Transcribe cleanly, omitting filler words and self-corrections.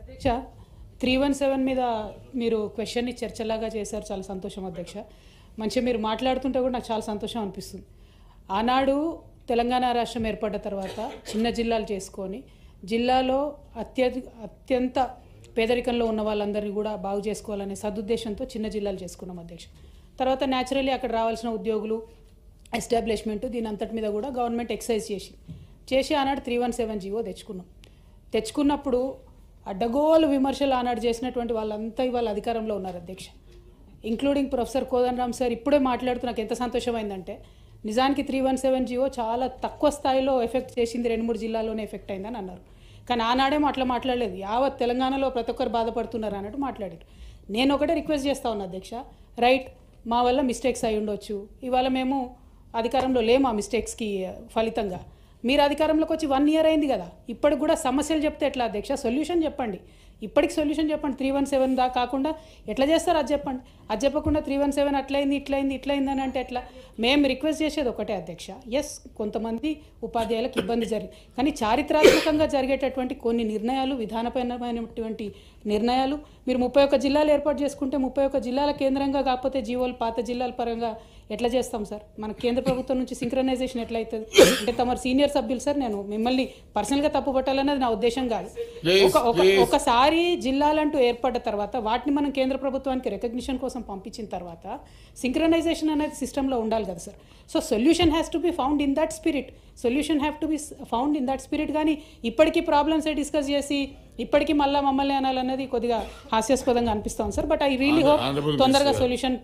అధ్యక్ష 317 మీద మీరు క్వశ్చన్ని చర్చలాగా చేశారు, చాలా సంతోషం అధ్యక్ష. మంచిగా మీరు మాట్లాడుతుంటే కూడా నాకు చాలా సంతోషం అనిపిస్తుంది. ఆనాడు తెలంగాణ రాష్ట్రం ఏర్పడ్డ తర్వాత చిన్న జిల్లాలు చేసుకొని జిల్లాలో అత్యంత పేదరికంలో ఉన్న వాళ్ళందరినీ కూడా బాగు చేసుకోవాలనే సదుద్దేశంతో చిన్న జిల్లాలు చేసుకున్నాం అధ్యక్ష. తర్వాత న్యాచురల్లీ అక్కడ రావాల్సిన ఉద్యోగులు ఎస్టాబ్లిష్మెంట్ దీని అంతటి మీద కూడా గవర్నమెంట్ ఎక్సైజ్ చేసి ఆనాడు 317 జీవో తెచ్చుకున్నప్పుడు అడ్డగోలు విమర్శలు ఆనాడు చేసినటువంటి వాళ్ళంతా ఇవాళ అధికారంలో ఉన్నారు అధ్యక్ష, ఇంక్లూడింగ్ ప్రొఫెసర్ కోదండరామ్ సార్. ఇప్పుడే మాట్లాడుతూ నాకు ఎంత సంతోషమైందంటే నిజానికి 317 జీవో చాలా తక్కువ స్థాయిలో ఎఫెక్ట్ చేసింది, 2-3 జిల్లాల్లోనే ఎఫెక్ట్ అయిందని అన్నారు. కానీ ఆనాడేమో అట్లా మాట్లాడలేదు, యావత్ తెలంగాణలో ప్రతి ఒక్కరు బాధపడుతున్నారు అన్నట్టు మాట్లాడారు. నేను ఒకటే రిక్వెస్ట్ చేస్తా ఉన్నా అధ్యక్ష, రైట్, మా వల్ల మిస్టేక్స్ అయి ఉండొచ్చు, ఇవాళ మేము అధికారంలో లేము, ఆ మిస్టేక్స్కి ఫలితంగా మీరు అధికారంలోకి వచ్చి 1 ఇయర్ అయింది కదా, ఇప్పటికి కూడా సమస్యలు చెప్తే ఎట్లా అధ్యక్ష? సొల్యూషన్ చెప్పండి, ఇప్పటికి సొల్యూషన్ చెప్పండి. 317 దా కాకుండా ఎట్లా చేస్తారు అది చెప్పండి. అది చెప్పకుండా 317 ఇట్లయింది అని అంటే ఎట్లా? మేము రిక్వెస్ట్ చేసేది ఒకటే అధ్యక్ష, ఎస్ కొంతమంది ఉపాధ్యాయులకు ఇబ్బంది జరిగింది, కానీ చారిత్రాత్మకంగా జరిగేటటువంటి కొన్ని నిర్ణయాలు, విధానపరమైనటువంటి నిర్ణయాలు, మీరు 31 జిల్లాలు ఏర్పాటు చేసుకుంటే 31 జిల్లాల కేంద్రంగా కాకపోతే జీవోలు పాత జిల్లాల పరంగా ఎట్లా చేస్తాం సార్? మన కేంద్ర ప్రభుత్వం నుంచి సింక్రనైజేషన్ ఎట్లా అవుతుంది? అంటే తమ సీనియర్ సభ్యులు సార్, నేను మిమ్మల్ని పర్సనల్గా తప్పు పట్టాలన్నది నా ఉద్దేశం కాదు. ఒకసారి జిల్లాలంటూ ఏర్పడ్డ తర్వాత వాటిని మనం కేంద్ర ప్రభుత్వానికి రికగ్నిషన్ కోసం పంపించిన తర్వాత సింక్రనైజేషన్ అనేది సిస్టంలో ఉండాలి కదా sir. So solution has to be found in that spirit. కానీ ఇప్పటికీ ప్రాబ్లమ్స్ డిస్కస్ చేసి ఇప్పటికీ మళ్ళీ మమ్మల్ని అనాలన్నది కొద్దిగా హాస్యాస్పదంగా అనిపిస్తాం sir. But I really hope తొందరగా సొల్యూషన్